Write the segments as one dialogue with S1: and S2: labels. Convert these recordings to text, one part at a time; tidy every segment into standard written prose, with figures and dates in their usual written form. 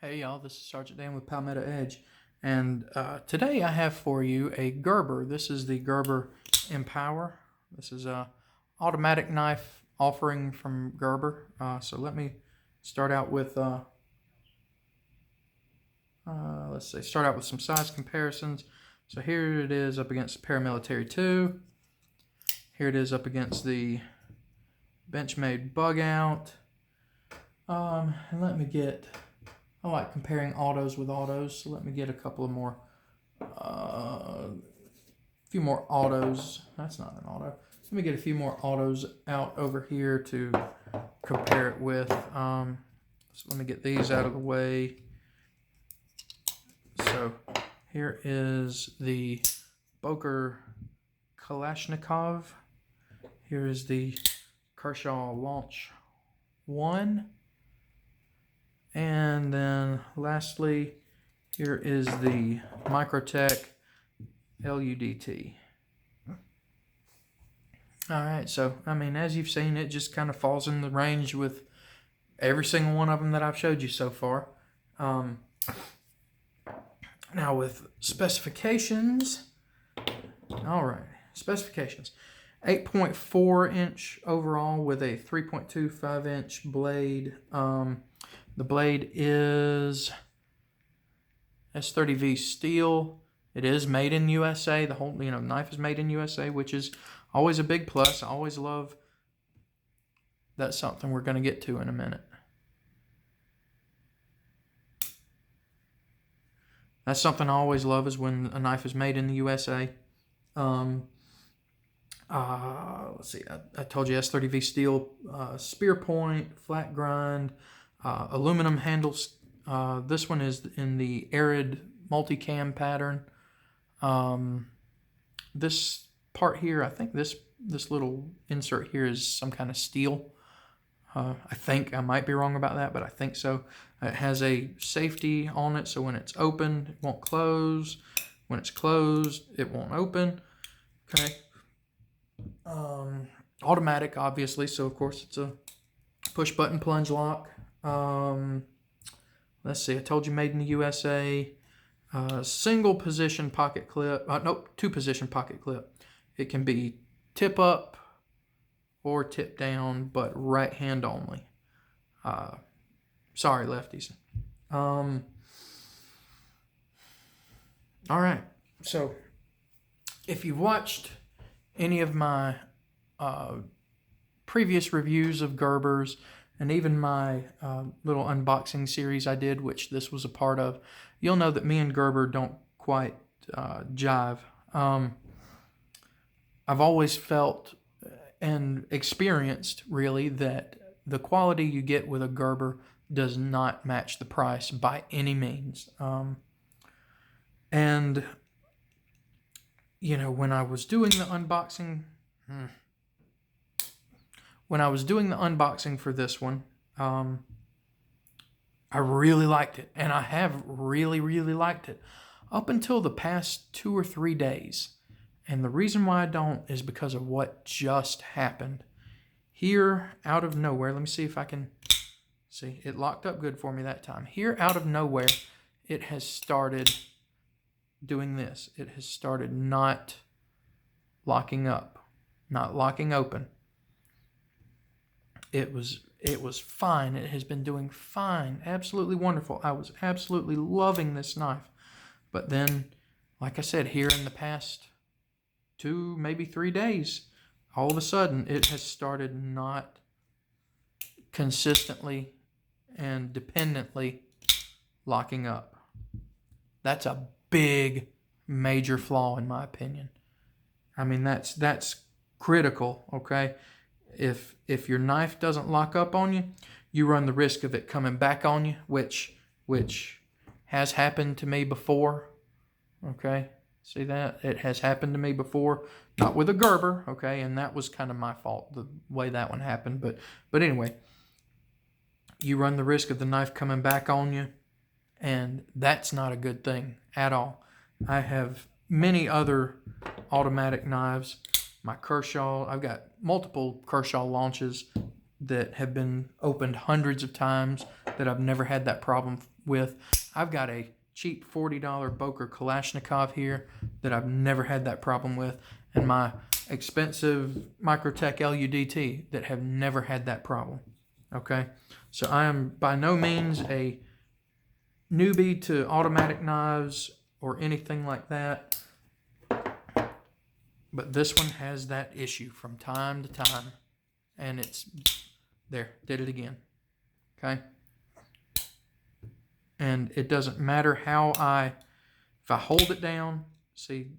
S1: Hey y'all, this is Sergeant Dan with Palmetto Edge, and today I have for you a Gerber. This is the Gerber Empower. This is a automatic knife offering from Gerber. So let me start out with start out with some size comparisons. So here it is up against Paramilitary 2. Here it is up against the Benchmade Bug Out. And let me get. I like comparing autos with autos, so let me get a couple of more, a few more autos. That's not an auto. Let me get a few more autos out over here to compare it with. So let me get these out of the way. So here is the Boker Kalashnikov. Here is the Kershaw Launch 1. And then lastly, here is the Microtech LUDT. All right, so I mean, as you've seen, it just kind of falls in the range with every single one of them that I've showed you so far. Now with specifications, all right, specifications. 8.4 inch overall with a 3.25 inch blade. The blade is S30V steel. It is made in USA. The whole knife is made in USA, which is always a big plus. I always love. That's something we're going to get to in a minute. That's something I always love, is when a knife is made in the USA. Let's see. I told you S30V steel, spear point, flat grind. Aluminum handles. This one is in the arid multicam pattern. This part here, I think this little insert here is some kind of steel. I think I might be wrong about that, but I think so. It has a safety on it, so when it's open, it won't close. When it's closed, it won't open. Okay. Automatic, obviously, so of course it's a push button plunge lock. Let's see, I told you made in the USA. Single position pocket clip. Nope, 2-position pocket clip. It can be tip up or tip down, but right hand only. Sorry, lefties. All right, so if you've watched any of my previous reviews of Gerbers, and even my little unboxing series I did, which this was a part of, you'll know that me and Gerber don't quite jive. I've always felt and experienced, really, that the quality you get with a Gerber does not match the price by any means. And, when I was doing the unboxing... When I was doing the unboxing for this one, I really liked it. And I have really, really liked it up until the past 2 or 3 days. And the reason why I don't is because of what just happened. Here, out of nowhere, let me see if I can... See, it locked up good for me that time. Here, out of nowhere, it has started doing this. It has started not locking up, not locking open. It was fine. It has been doing fine. Absolutely wonderful. I was absolutely loving this knife. But then, like I said, here in the past 2, maybe 3 days, all of a sudden it has started not consistently and dependently locking up. That's a big, major flaw in my opinion. I mean, that's critical, okay? If your knife doesn't lock up on you, you run the risk of it coming back on you, which has happened to me before. Okay, see that? It has happened to me before, not with a Gerber, okay, and that was kind of my fault, the way that one happened. But anyway, you run the risk of the knife coming back on you, and that's not a good thing at all. I have many other automatic knives. My Kershaw, I've got multiple Kershaw launches that have been opened hundreds of times that I've never had that problem with. I've got a cheap $40 Boker Kalashnikov here that I've never had that problem with, and my expensive Microtech LUDT that have never had that problem. Okay, so I am by no means a newbie to automatic knives or anything like that, but this one has that issue from time to time, and it's there, did it again. Okay, and it doesn't matter how if I hold it down, see,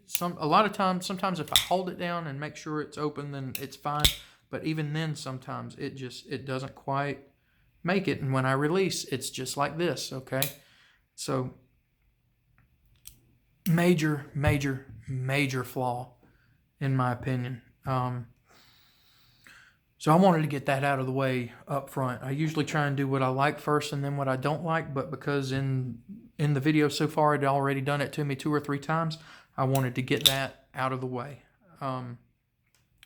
S1: sometimes if I hold it down and make sure it's open, then it's fine. But even then, sometimes it doesn't quite make it. And when I release, it's just like this, okay? So major, major, major flaw, in my opinion. So I wanted to get that out of the way up front. I usually try and do what I like first and then what I don't like, but because in the video so far it had already done it to me 2 or 3 times, I wanted to get that out of the way.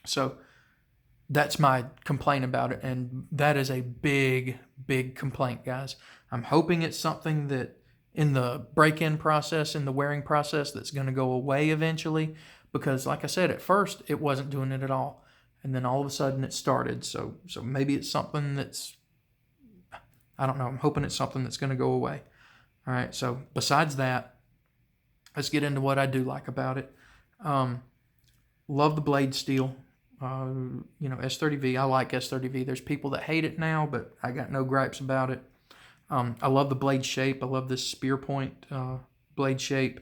S1: So that's my complaint about it, and that is a big, big complaint, guys. I'm hoping it's something that in the break-in process, in the wearing process, that's going to go away eventually, because like I said, at first it wasn't doing it at all. And then all of a sudden it started. So maybe it's something that's, I don't know. I'm hoping it's something that's going to go away. All right. So besides that, let's get into what I do like about it. Love the blade steel. S30V. I like S30V. There's people that hate it now, but I got no gripes about it. I love the blade shape. I love this spear point blade shape.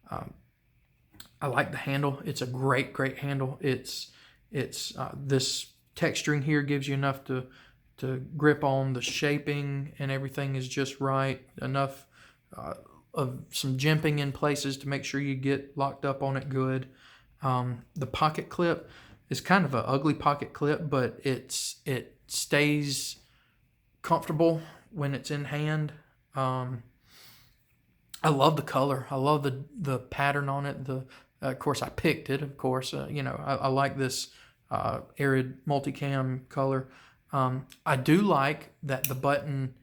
S1: I like the handle. It's a great, great handle. It's this texturing here gives you enough to grip on. The shaping and everything is just right. Enough of some jimping in places to make sure you get locked up on it good. The pocket clip is kind of an ugly pocket clip, but it stays comfortable when it's in hand. I love the color. I love the pattern on it. Of course, I picked it. Of course, I like this arid multicam color. I do like that the button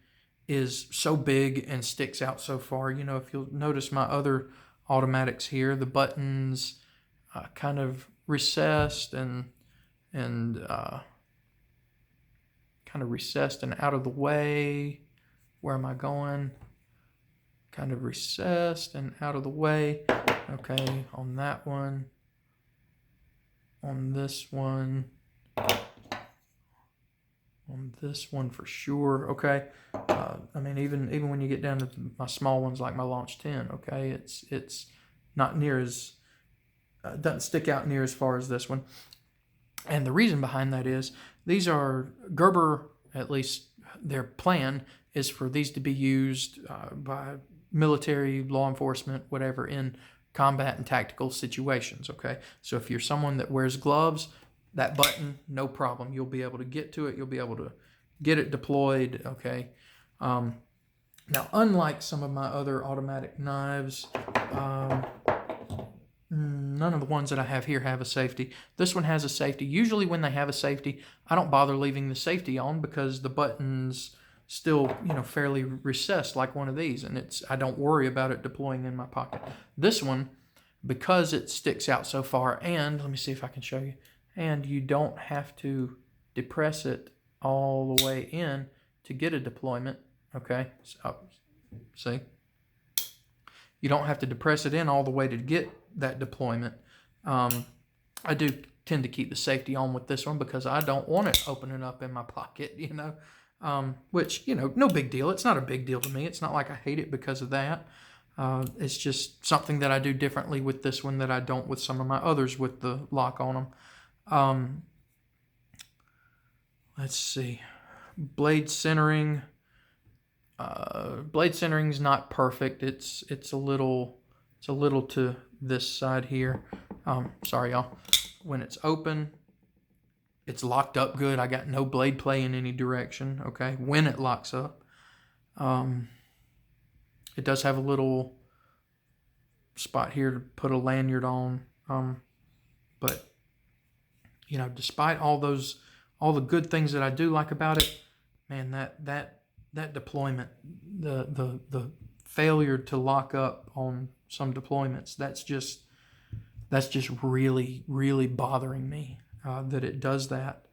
S1: is so big and sticks out so far. If you'll notice my other automatics here, the buttons kind of recessed and kind of recessed and out of the way. Where am I going? Kind of recessed and out of the way. Okay, on that one. On this one. On this one for sure. Okay. Even when you get down to my small ones like my Launch 10, okay, it's not near as doesn't stick out near as far as this one. And the reason behind that is these are Gerber, at least their plan is for these to be used by military, law enforcement, whatever, in combat and tactical situations, okay? So if you're someone that wears gloves, that button, no problem. You'll be able to get to it. You'll be able to get it deployed, okay? Now, unlike some of my other automatic knives, none of the ones that I have here have a safety. This one has a safety. Usually when they have a safety, I don't bother leaving the safety on because the button's still, fairly recessed like one of these, and I don't worry about it deploying in my pocket. This one, because it sticks out so far, and let me see if I can show you, and you don't have to depress it all the way in to get a deployment, okay? So, see? You don't have to depress it in all the way to get that deployment. I do tend to keep the safety on with this one because I don't want it opening up in my pocket, which, no big deal. It's not a big deal to me. It's not like I hate it because of that. It's just something that I do differently with this one that I don't with some of my others with the lock on them. Let's see. Blade centering. Blade centering's not perfect. It's a little to this side here. Sorry, y'all. When it's open, it's locked up good. I got no blade play in any direction, okay, when it locks up. It does have a little spot here to put a lanyard on. But, despite all the good things that I do like about it, man, that that deployment, the failure to lock up on some deployments, that's just really, really bothering me, that it does that.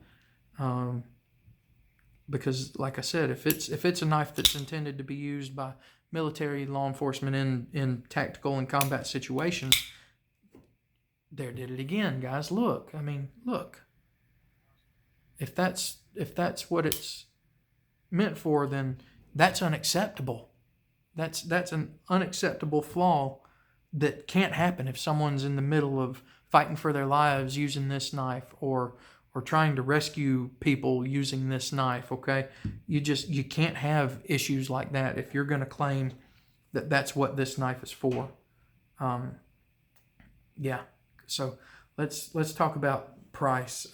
S1: Because like I said, if it's a knife that's intended to be used by military, law enforcement in tactical and combat situations, there did it again, guys. Look, I mean, look. If that's what it's meant for, then that's unacceptable. That's an unacceptable flaw that can't happen if someone's in the middle of fighting for their lives using this knife, or trying to rescue people using this knife. Okay, you can't have issues like that if you're going to claim that that's what this knife is for. Yeah. So let's talk about price.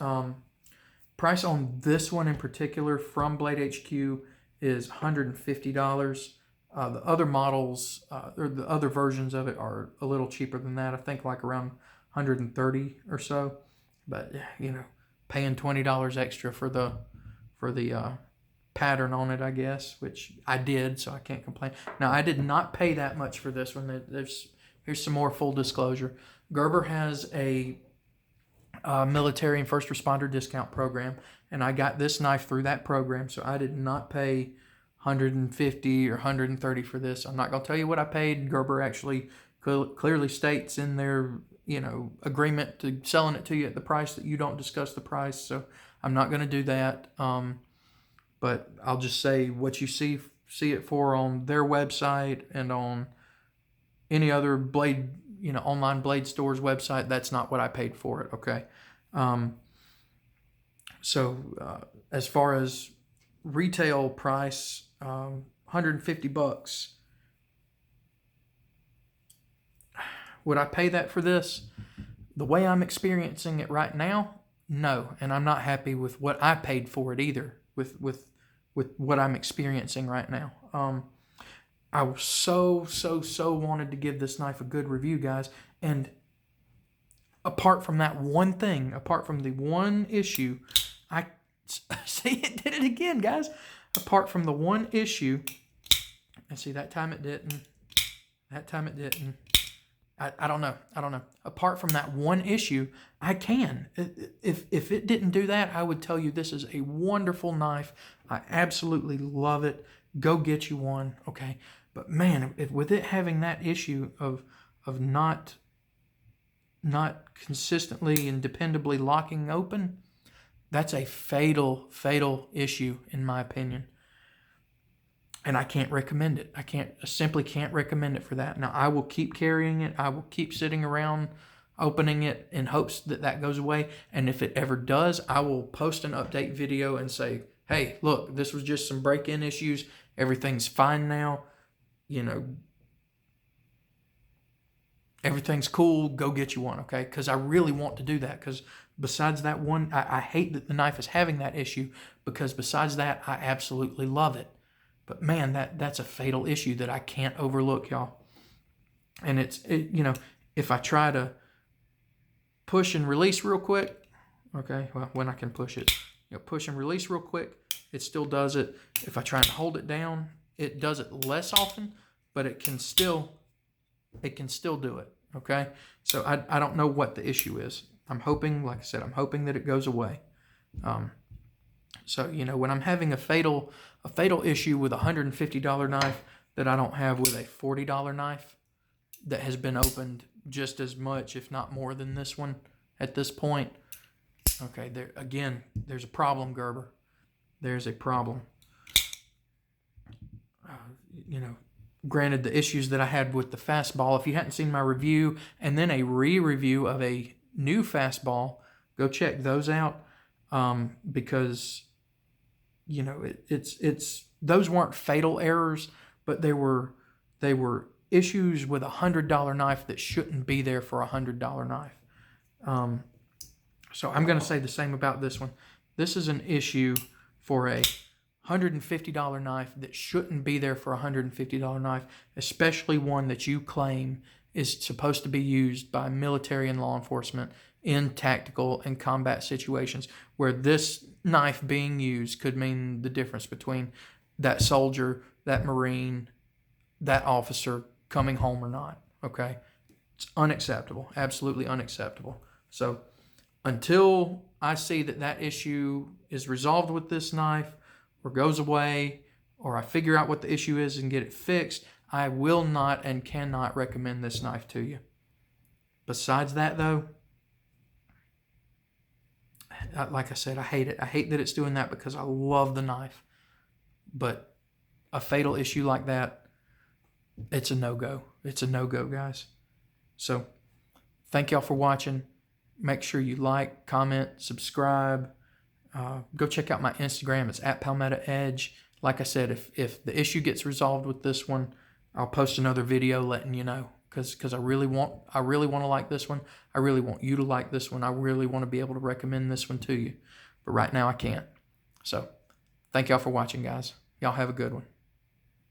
S1: Price on this one in particular from Blade HQ is $150. The other models, or the other versions of it, are a little cheaper than that. I think like around $130 or so. But paying $20 extra for the pattern on it, I guess, which I did, so I can't complain. Now, I did not pay that much for this one. Here's some more full disclosure. Gerber has a military and first responder discount program, and I got this knife through that program, so I did not pay $150 or $130 for this. I'm not going to tell you what I paid. Gerber actually clearly states in their agreement to selling it to you at the price that you don't discuss the price, so I'm not going to do that. But I'll just say what you see it for on their website and on any other blade, online blade store's website. That's not what I paid for it. Okay. So as far as retail price, $150. Would I pay that for this? The way I'm experiencing it right now, no. And I'm not happy with what I paid for it either, with what I'm experiencing right now. I was so wanted to give this knife a good review, guys. And apart from that one thing, apart from the one issue, I see it did it again, guys. Apart from the one issue, and see that time it didn't. That time it didn't. I don't know. Apart from that one issue, I can. If it didn't do that, I would tell you this is a wonderful knife. I absolutely love it. Go get you one, okay? But man, with it having that issue of not consistently and dependably locking open, that's a fatal issue in my opinion. And I can't recommend it. I simply can't recommend it for that. Now, I will keep carrying it. I will keep sitting around opening it in hopes that goes away. And if it ever does, I will post an update video and say, hey, look, this was just some break-in issues. Everything's fine now. Everything's cool. Go get you one, okay? Because I really want to do that. Because besides that one, I hate that the knife is having that issue. Because besides that, I absolutely love it. But man, that's a fatal issue that I can't overlook, y'all. And if I try to push and release real quick, okay, well, when I can push it, push and release real quick, it still does it. If I try and hold it down, it does it less often, but it can still do it, okay? So I don't know what the issue is. I'm hoping, like I said, that it goes away. So, when I'm having a fatal issue with a $150 knife that I don't have with a $40 knife that has been opened just as much, if not more than this one at this point, okay, there's a problem, Gerber. There's a problem. Granted, the issues that I had with the fastball, if you hadn't seen my review and then a re-review of a new fastball, go check those out, because it's those weren't fatal errors, but they were issues with a $100 knife that shouldn't be there for a $100 knife. So I'm going to say the same about this one. This is an issue for a $150 knife that shouldn't be there for a $150 knife, especially one that you claim is supposed to be used by military and law enforcement in tactical and combat situations, where this knife being used could mean the difference between that soldier, that Marine, that officer coming home or not. Okay? It's unacceptable. Absolutely unacceptable. So until I see that issue is resolved with this knife or goes away, or I figure out what the issue is and get it fixed, I will not and cannot recommend this knife to you. Besides that, though, like I said, I hate it. I hate that it's doing that because I love the knife. But a fatal issue like that, it's a no-go. It's a no-go, guys. So thank y'all for watching. Make sure you like, comment, subscribe. Go check out my Instagram. It's @PalmettaEdge. Like I said, if the issue gets resolved with this one, I'll post another video letting you know. Because I really want to like this one. I really want you to like this one. I really want to be able to recommend this one to you. But right now I can't. So thank y'all for watching, guys. Y'all have a good one.